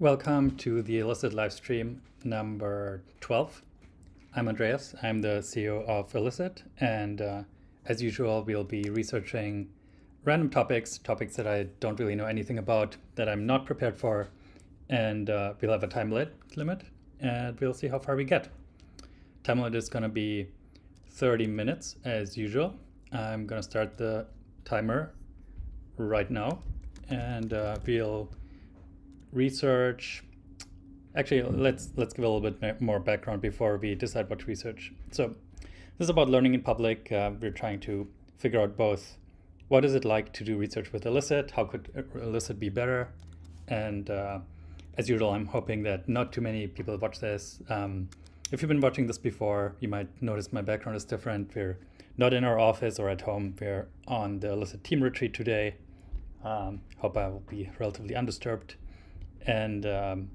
Welcome to the Elicit livestream number 12. I'm Andreas, I'm the CEO of Elicit, and as usual, we'll be researching random topics that I don't really know anything about, that I'm not prepared for, and we'll have a time limit, and we'll see how far we get. Time limit is going to be 30 minutes as usual. I'm going to start the timer right now, and we'll research. Actually, let's give a little bit more background before we decide what to research. So this is about learning in public. We're trying to figure out both what is it like to do research with Elicit, how could Elicit be better, and as usual, I'm hoping that not too many people watch this. If you've been watching this before, you might notice my background is different. We're not in our office or at home. We're on the Elicit team retreat today. Hope I will be relatively undisturbed. And the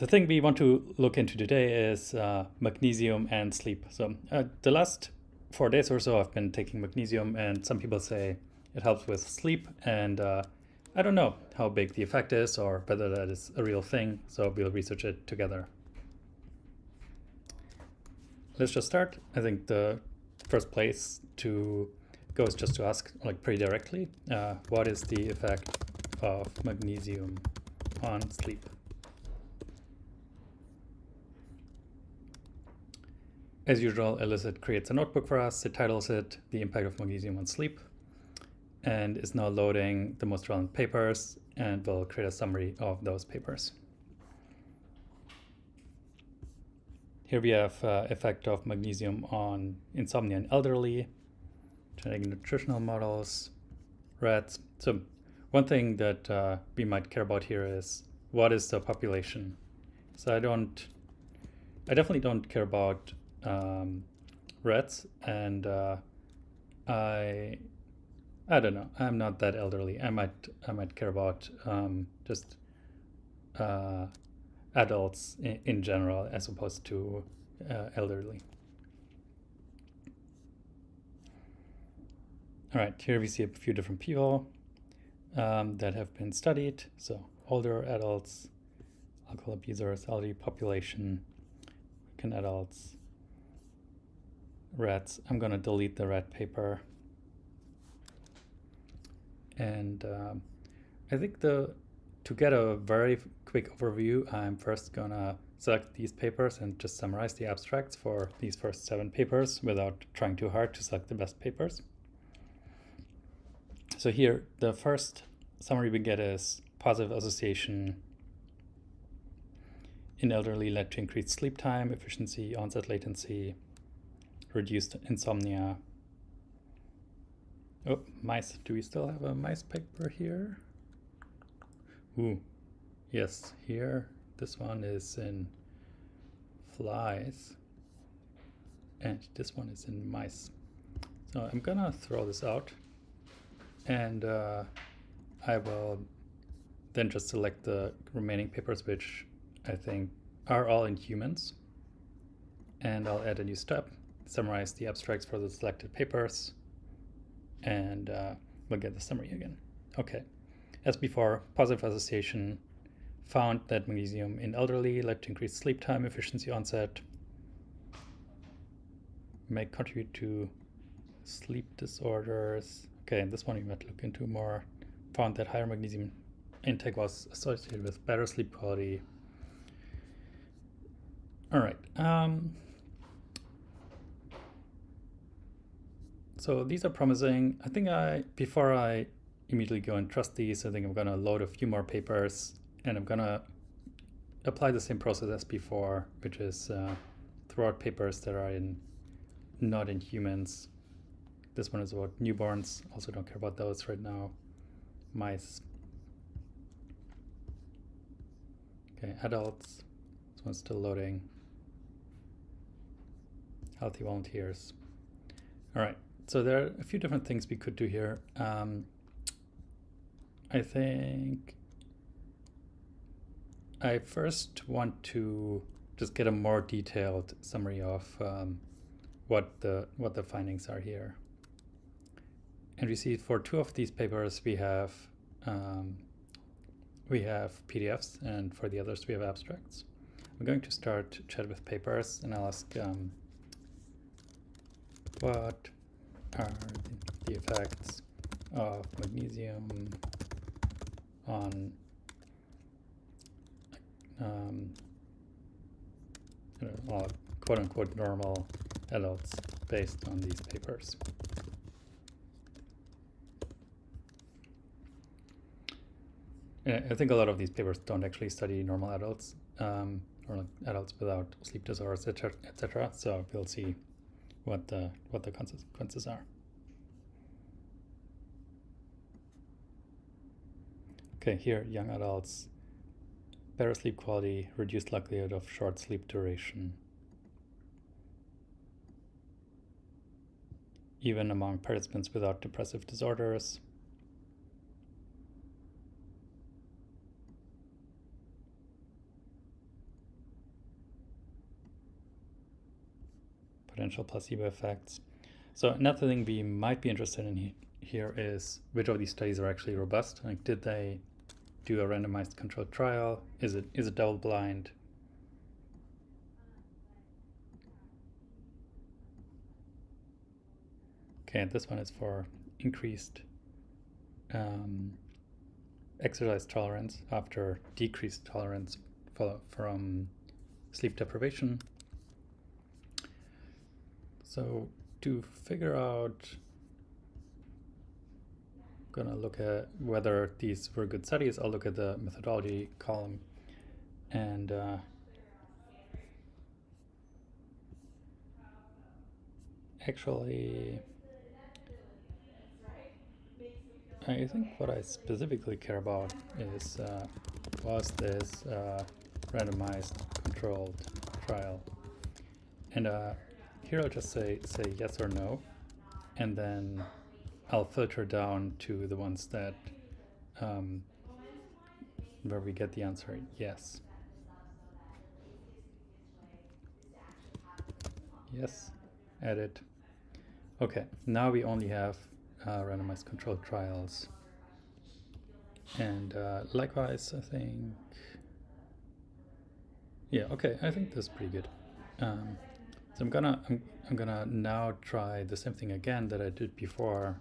thing we want to look into today is magnesium and sleep. So the last 4 days or so, I've been taking magnesium, and some people say it helps with sleep. And I don't know how big the effect is or whether that is a real thing. So we'll research it together. Let's just start. I think the first place to go is just to ask, like, pretty directly, what is the effect of magnesium on sleep? As usual, Elicit creates a notebook for us. It titles it The Impact of Magnesium on Sleep, and is now loading the most relevant papers, and will create a summary of those papers. Here we have effect of magnesium on insomnia in elderly, genetic nutritional models, rats. So one thing that we might care about here is what is the population. So I definitely don't care about rats, and I don't know. I'm not that elderly. I might care about just adults in general, as opposed to elderly. All right, here we see a few different people that have been studied. So older adults, alcohol abusers, elderly population, American adults, rats. I'm going to delete the rat paper. And I think to get a very quick overview, I'm first going to select these papers and just summarize the abstracts for these first 7 papers without trying too hard to select the best papers. So here, the first summary we get is positive association in elderly led to increased sleep time, efficiency, onset latency, reduced insomnia. Oh, mice. Do we still have a mice paper here? Ooh, yes, here. This one is in flies, and this one is in mice. So I'm gonna throw this out, and I will then just select the remaining papers, which I think are all in humans, and I'll add a new step, summarize the abstracts for the selected papers, and we'll get the summary again. Okay, as before, positive association found that magnesium in elderly led to increased sleep time, efficiency, onset, may contribute to sleep disorders. Okay, and this one we might look into more. Found that higher magnesium intake was associated with better sleep quality. All right. So these are promising. I think before I immediately go and trust these, I think I'm going to load a few more papers, and I'm going to apply the same process as before, which is throw out papers that are not in humans. This one is about newborns. Also don't care about those right now. Mice. Okay, adults. This one's still loading. Healthy volunteers. All right, so there are a few different things we could do here. I think I first want to just get a more detailed summary of what the findings are here. And we see for 2 of these papers we have we have PDFs, and for the others we have abstracts. I'm going to start chat with papers, and I'll ask what are the effects of magnesium on quote-unquote normal adults based on these papers. I think a lot of these papers don't actually study normal adults or like adults without sleep disorders, etc. So we'll see what the consequences are. Okay, here, young adults, better sleep quality, reduced likelihood of short sleep duration. Even among participants without depressive disorders. Potential placebo effects. So another thing we might be interested in here is which of these studies are actually robust. Like, did they do a randomized controlled trial? Is it double blind? Okay, this one is for increased exercise tolerance after decreased tolerance from sleep deprivation. So to figure out, I'm gonna look at whether these were good studies. I'll look at the methodology column, and actually I think what I specifically care about is was this randomized controlled trial, and here I'll just say yes or no, and then I'll filter down to the ones that where we get the answer yes. Yes, edit. Okay, now we only have randomized controlled trials, and likewise I think, yeah, okay, I think this is pretty good. So I'm gonna now try the same thing again that I did before,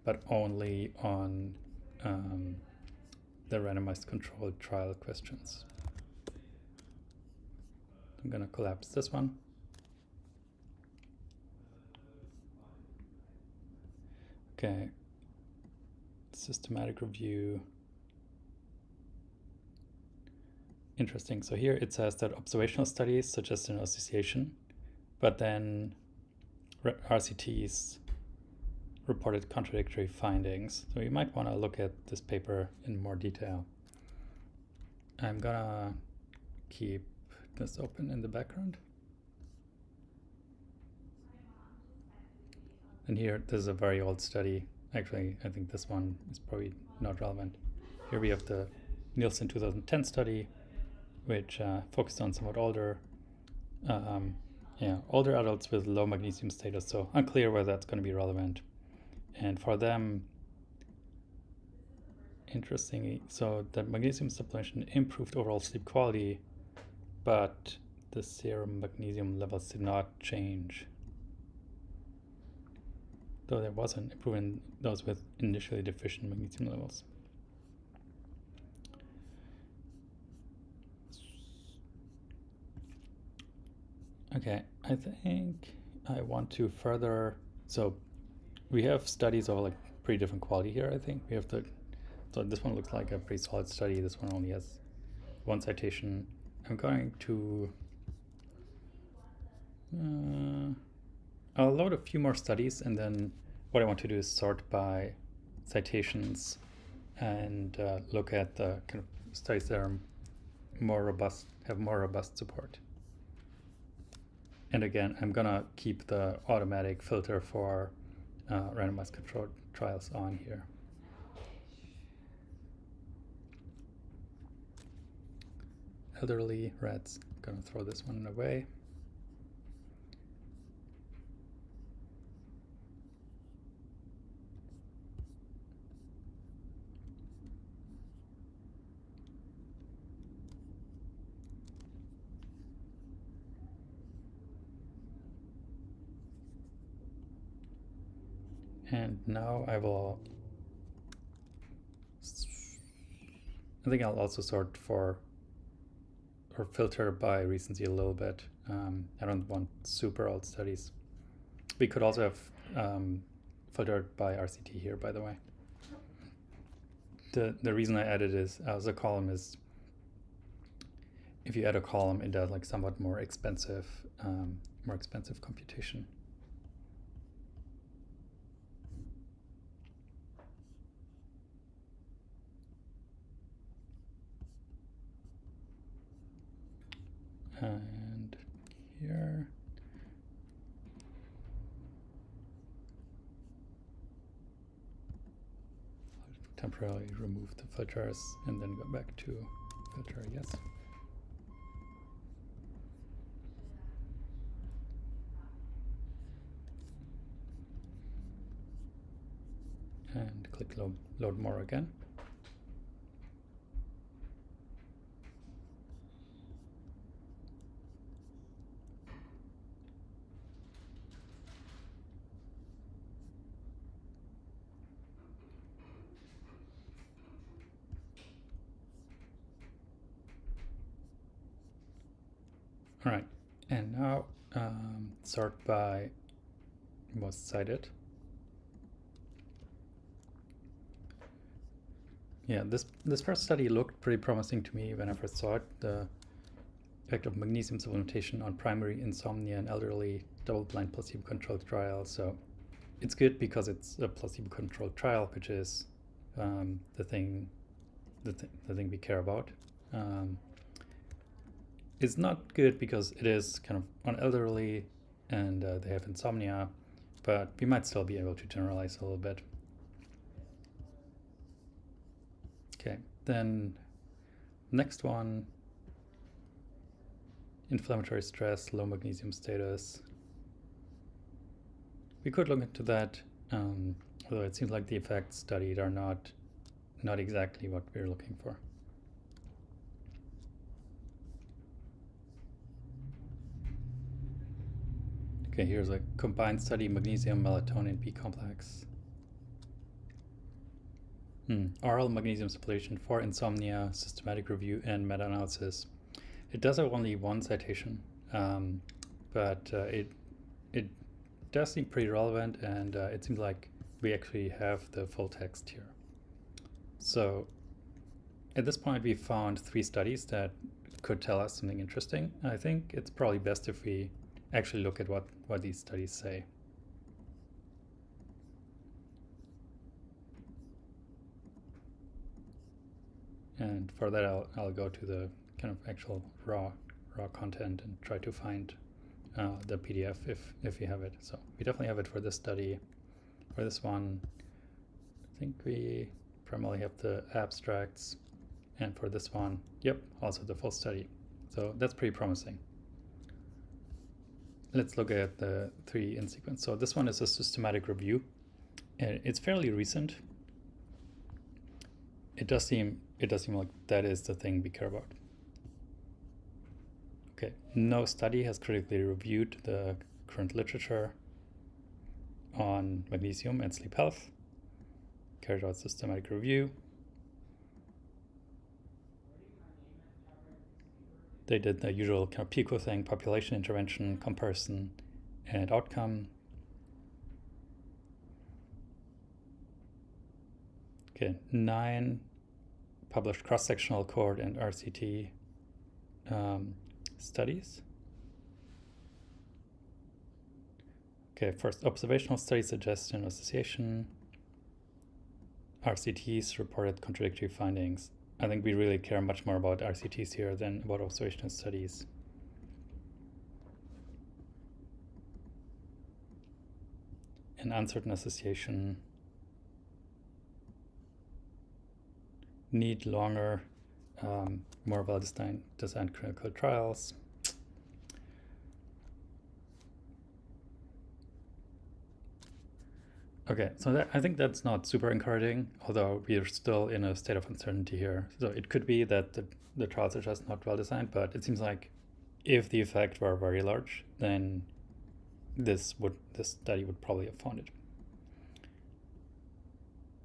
but only on the randomized controlled trial questions. I'm gonna collapse this one. Okay, systematic review. Interesting. So here it says that observational studies suggest an association, but then RCTs reported contradictory findings. So you might want to look at this paper in more detail. I'm gonna keep this open in the background. And here, this is a very old study. Actually, I think this one is probably not relevant. Here we have the Nielsen 2010 study, which focused on somewhat older adults with low magnesium status, so unclear whether that's going to be relevant. And for them, interestingly, so the magnesium supplementation improved overall sleep quality, but the serum magnesium levels did not change, though there was an improvement in those with initially deficient magnesium levels. Okay, I think I want to further, so we have studies of like pretty different quality here. I think we have so this one looks like a pretty solid study. This one only has one citation. I'm going to I'll load a few more studies, and then what I want to do is sort by citations and look at the kind of studies that are more robust, have more robust support. And again, I'm gonna keep the automatic filter for randomized controlled trials on here. Elderly rats, I'm gonna throw this one away. And now I think I'll also sort for or filter by recency a little bit. I don't want super old studies. We could also have filtered by RCT here, by the way. The reason I added is as a column is if you add a column, it does like somewhat more expensive computation. And here, I'll temporarily remove the filters and then go back to filter, yes. And click load more again. All right, and now sort by most cited. Yeah, this first study looked pretty promising to me when I first saw it. The effect of magnesium supplementation on primary insomnia in elderly double-blind placebo-controlled trial. So it's good because it's a placebo-controlled trial, which is the thing we care about. It's not good because it is kind of on elderly and they have insomnia, but we might still be able to generalize a little bit. Okay, then next one, inflammatory stress, low magnesium status. We could look into that, although it seems like the effects studied are not exactly what we're looking for. Okay, here's a combined study, magnesium, melatonin, B complex. Oral magnesium supplementation for insomnia, systematic review, and meta-analysis. It does have only one citation, but it does seem pretty relevant, and it seems like we actually have the full text here. So at this point, we found 3 studies that could tell us something interesting. I think it's probably best if we actually look at what these studies say. And for that, I'll go to the kind of actual raw content and try to find the PDF if you have it. So we definitely have it for this study. For this one, I think we primarily have the abstracts, and for this one, yep, also the full study. So that's pretty promising. Let's look at the 3 in sequence. So this one is a systematic review. It's fairly recent. It does seem like that is the thing we care about. Okay, no study has critically reviewed the current literature on magnesium and sleep health. Carried out systematic review. They did the usual kind of PICO thing, population intervention, comparison, and outcome. Okay, 9 published cross-sectional cohort and RCT studies. Okay, first observational study, suggestion, association. RCTs reported contradictory findings. I think we really care much more about RCTs here than about observational studies. An uncertain association. Need longer, more well-designed clinical trials. Okay, so I think that's not super encouraging, although we are still in a state of uncertainty here. So it could be that the trials are just not well designed, but it seems like if the effect were very large, then this study would probably have found it.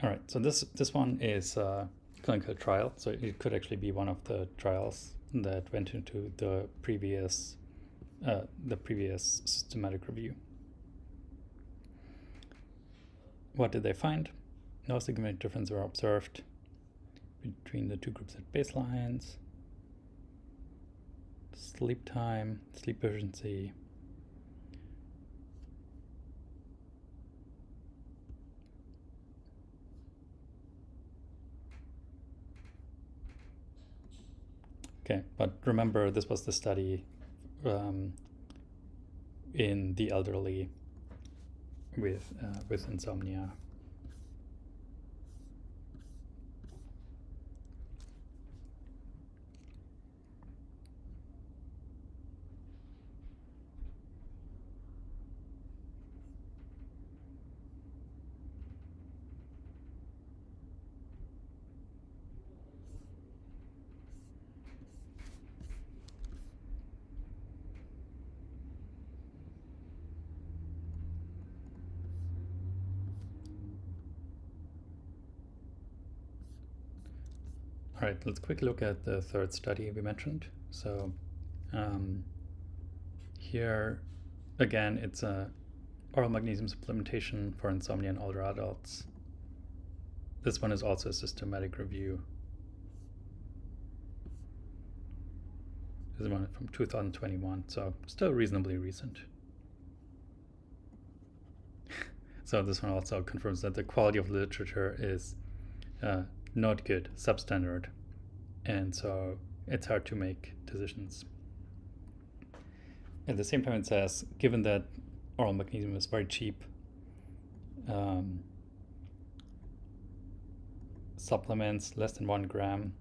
All right, so this one is a clinical trial, so it could actually be one of the trials that went into the previous systematic review. What did they find? No significant difference were observed between the two groups at baselines. Sleep time, sleep efficiency. Okay, but remember this was the study in the elderly with insomnia. All right, let's quickly look at the third study we mentioned. So here, again, it's a oral magnesium supplementation for insomnia in older adults. This one is also a systematic review. This is one from 2021, so still reasonably recent. So this one also confirms that the quality of literature is not good, substandard, and so it's hard to make decisions. At the same time, it says, given that oral magnesium is very cheap, supplements less than 1 gram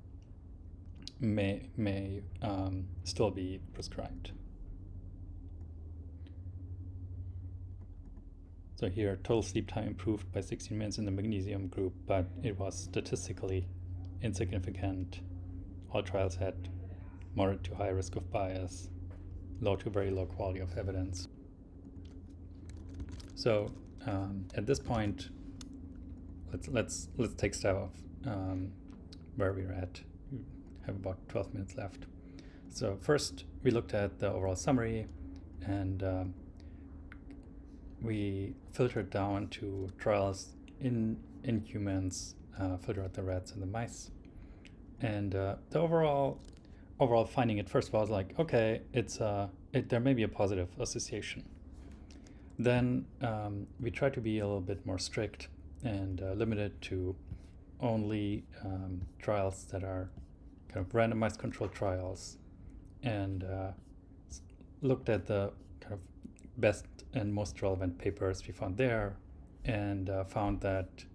may still be prescribed. So here, total sleep time improved by 16 minutes in the magnesium group, but it was statistically insignificant. All trials had moderate to high risk of bias, low to very low quality of evidence. So at this point, let's take stock of where we're at. We have about 12 minutes left. So first, we looked at the overall summary, and we filtered down to trials in humans, filtered out the rats and the mice. And the overall finding at first was like, okay, there may be a positive association. Then we tried to be a little bit more strict and limited to only trials that are kind of randomized controlled trials, and looked at the kind of best and most relevant papers we found there, and found that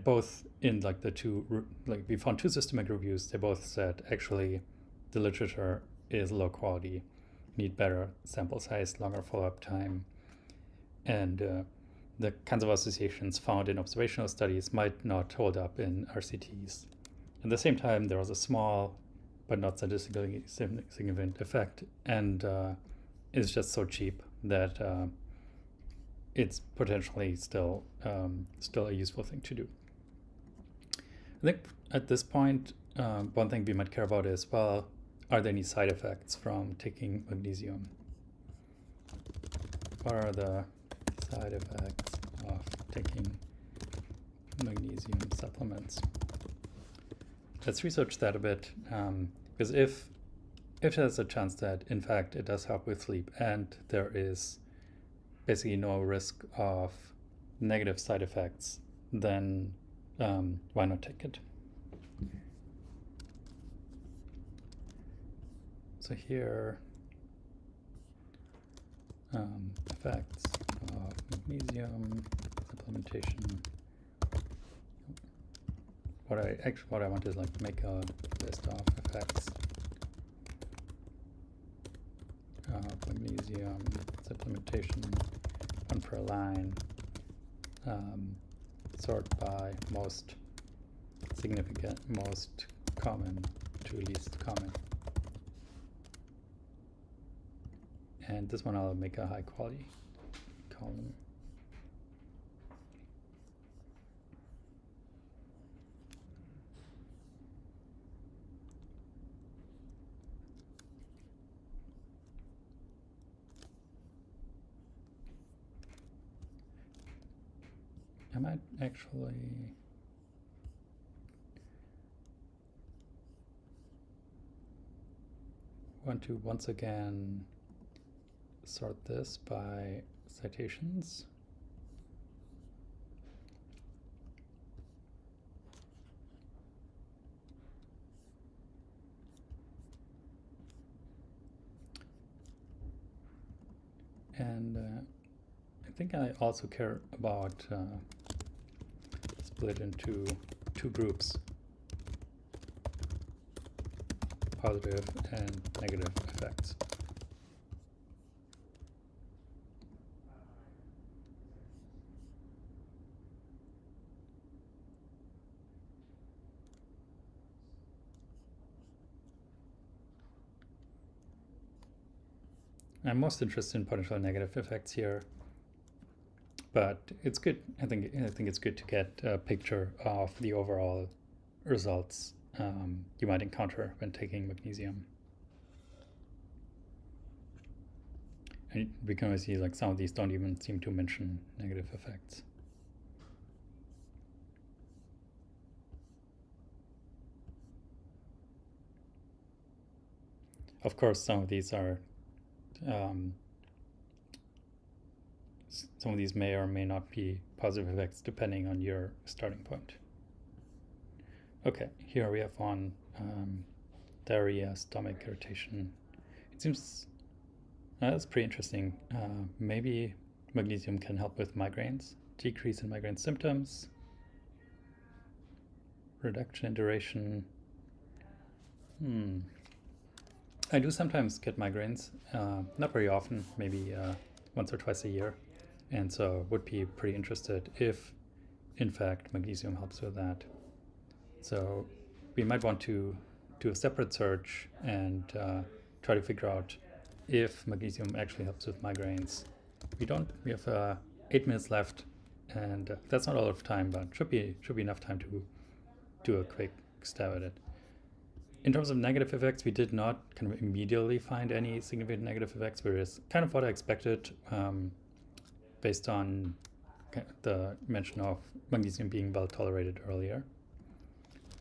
both in like the two, like we found two systematic reviews, they both said actually the literature is low quality, need better sample size, longer follow-up time, and the kinds of associations found in observational studies might not hold up in RCTs. At the same time, there was a small but not statistically significant effect, and it's just so cheap that it's potentially still a useful thing to do. I think at this point, one thing we might care about is, well, are there any side effects from taking magnesium? What are the side effects of taking magnesium supplements? Let's research that a bit, because if there's a chance that in fact it does help with sleep and there is basically no risk of negative side effects, then why not take it? So here, effects of magnesium supplementation. What I want is like make a list of effects of magnesium supplementation, one per line, sort by most significant, most common to least common. And this one I'll make a high quality column. might actually want to once again sort this by citations. And I think I also care about split into two groups, positive and negative effects. I'm most interested in potential negative effects here, but it's good. I think it's good to get a picture of the overall results you might encounter when taking magnesium. And we can see like some of these don't even seem to mention negative effects. Of course, some of these are some of these may or may not be positive effects depending on your starting point. Okay, here we have one, diarrhea, stomach irritation. It seems that's pretty interesting. Maybe magnesium can help with migraines, decrease in migraine symptoms, reduction in duration. I do sometimes get migraines, not very often, maybe once or twice a year, and so would be pretty interested if, in fact, magnesium helps with that. So we might want to do a separate search and try to figure out if magnesium actually helps with migraines. We have 8 minutes left, and that's not a lot of time, but should be enough time to do a quick stab at it. In terms of negative effects, we did not kind of immediately find any significant negative effects, which is kind of what I expected based on the mention of magnesium being well tolerated earlier.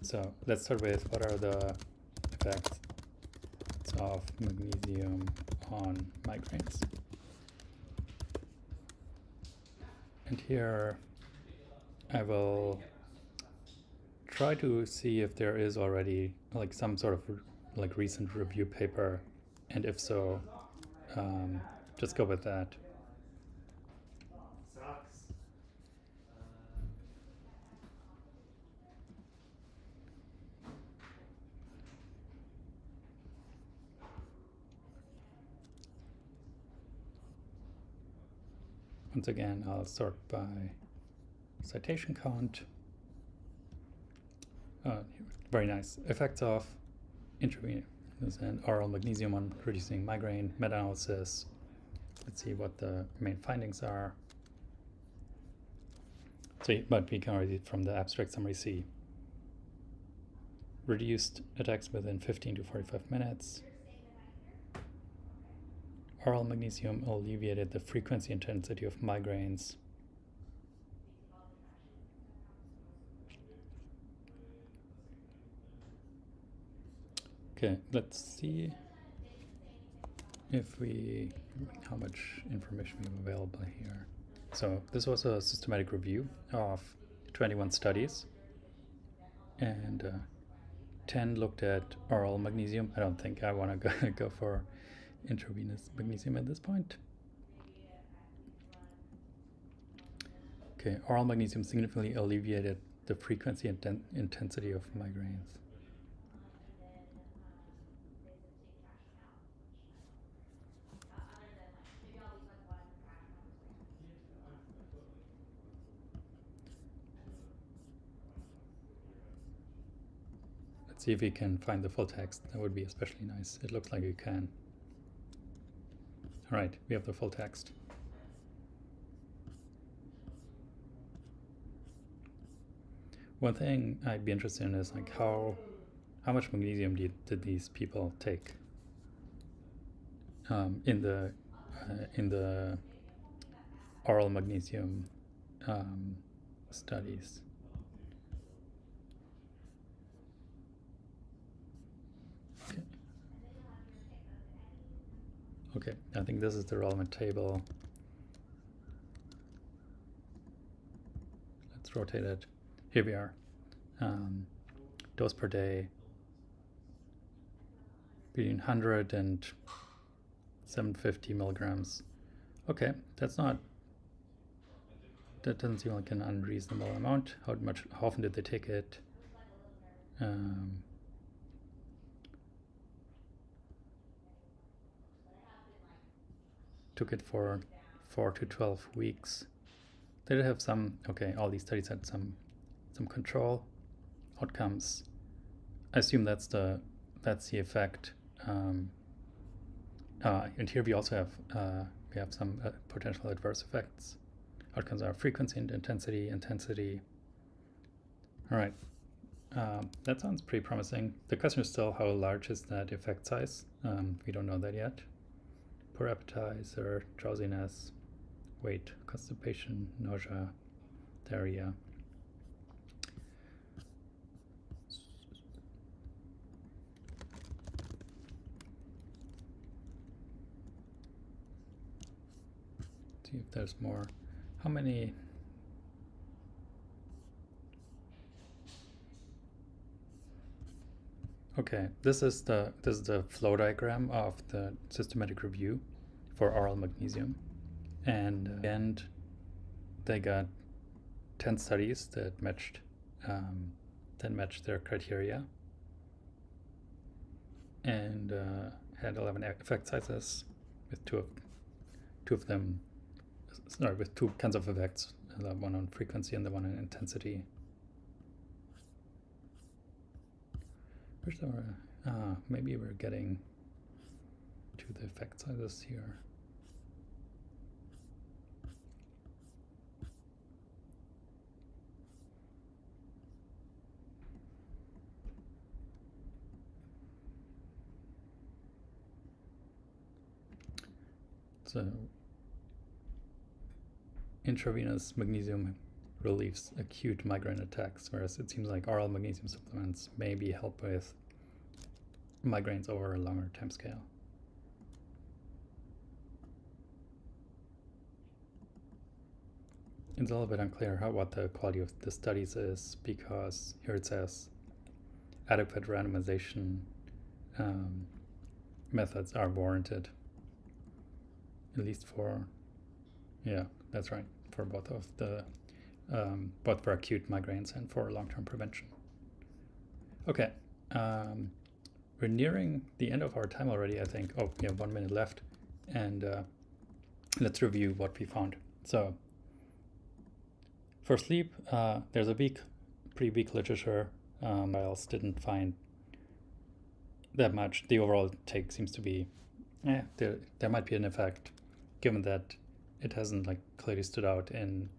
So let's start with what are the effects of magnesium on migraines. And here I will try to see if there is already like some sort of like recent review paper, and if so, just go with that. Once again, I'll sort by citation count. Very nice. Effects of intravenous and oral magnesium on reducing migraine, meta-analysis. Let's see what the main findings are. So, but we can already from the abstract summary see reduced attacks within 15 to 45 minutes. Oral magnesium alleviated the frequency and intensity of migraines. Okay, let's see how much information we have available here. So this was a systematic review of 21 studies, and 10 looked at oral magnesium. I don't think I want to go for intravenous magnesium at this point. Okay, oral magnesium significantly alleviated the frequency and intensity of migraines. Let's see if we can find the full text. That would be especially nice. It looks like you can. All right, we have the full text. One thing I'd be interested in is like how much magnesium did these people take in the oral magnesium studies. Okay, I think this is the relevant table. Let's rotate it. Here we are. Dose per day between 100 and 750 milligrams. Okay, that doesn't seem like an unreasonable amount. How often did they take it? Took it for 4 to 12 weeks. They did have some, okay, all these studies had some control outcomes. I assume that's the effect. And here we also have some potential adverse effects. Outcomes are frequency and intensity. All right, that sounds pretty promising. The question is still, how large is that effect size? We don't know that yet. Poor appetizer, drowsiness, weight, constipation, nausea, diarrhea. See if there's more. How many? Okay, this is the flow diagram of the systematic review for oral magnesium, and at the end they got 10 studies that matched their criteria, and had 11 effect sizes, with two of them, sorry, with two kinds of effects, the one on frequency and the one on intensity. Maybe we're getting to the effect sizes here. So intravenous magnesium relieves acute migraine attacks, whereas it seems like oral magnesium supplements maybe help with migraines over a longer time scale. It's a little bit unclear what the quality of the studies is, because here it says adequate randomization methods are warranted, at least for, yeah, that's right, for both of the both for acute migraines and for long-term prevention. Okay, we're nearing the end of our time already, I think. Oh, we have 1 minute left, and let's review what we found. So for sleep, there's a pretty weak literature. Trials didn't find that much. The overall take seems to be, there might be an effect, given that it hasn't like clearly stood out in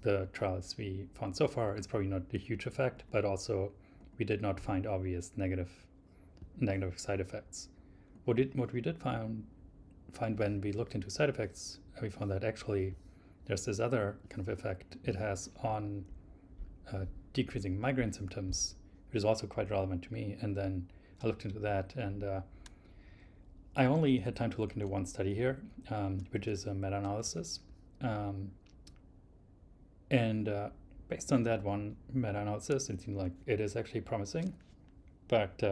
the trials we found so far. It's probably not a huge effect, but also we did not find obvious negative side effects. What we did find when we looked into side effects, we found that actually there's this other kind of effect it has on decreasing migraine symptoms, which is also quite relevant to me. And then I looked into that, and I only had time to look into one study here, which is a meta-analysis. And based on that one meta-analysis, it seemed like it is actually promising. But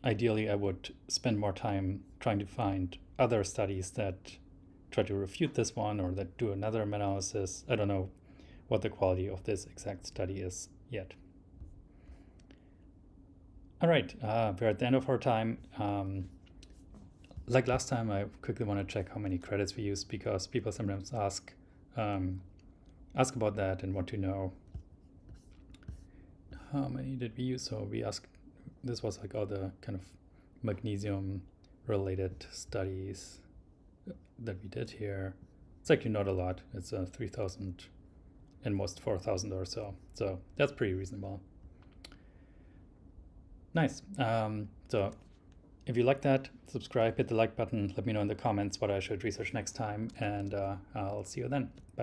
ideally, I would spend more time trying to find other studies that try to refute this one, or that do another meta-analysis. I don't know what the quality of this exact study is yet. All right, we're at the end of our time. Like last time, I quickly want to check how many credits we used, because people sometimes ask about that and want to know how many did we use. So we asked, this was like all the kind of magnesium related studies that we did here. It's actually not a lot. It's 3,000 and most 4,000 or so. So that's pretty reasonable. Nice. So if you like that, subscribe, hit the like button, let me know in the comments what I should research next time, and I'll see you then. Bye-bye.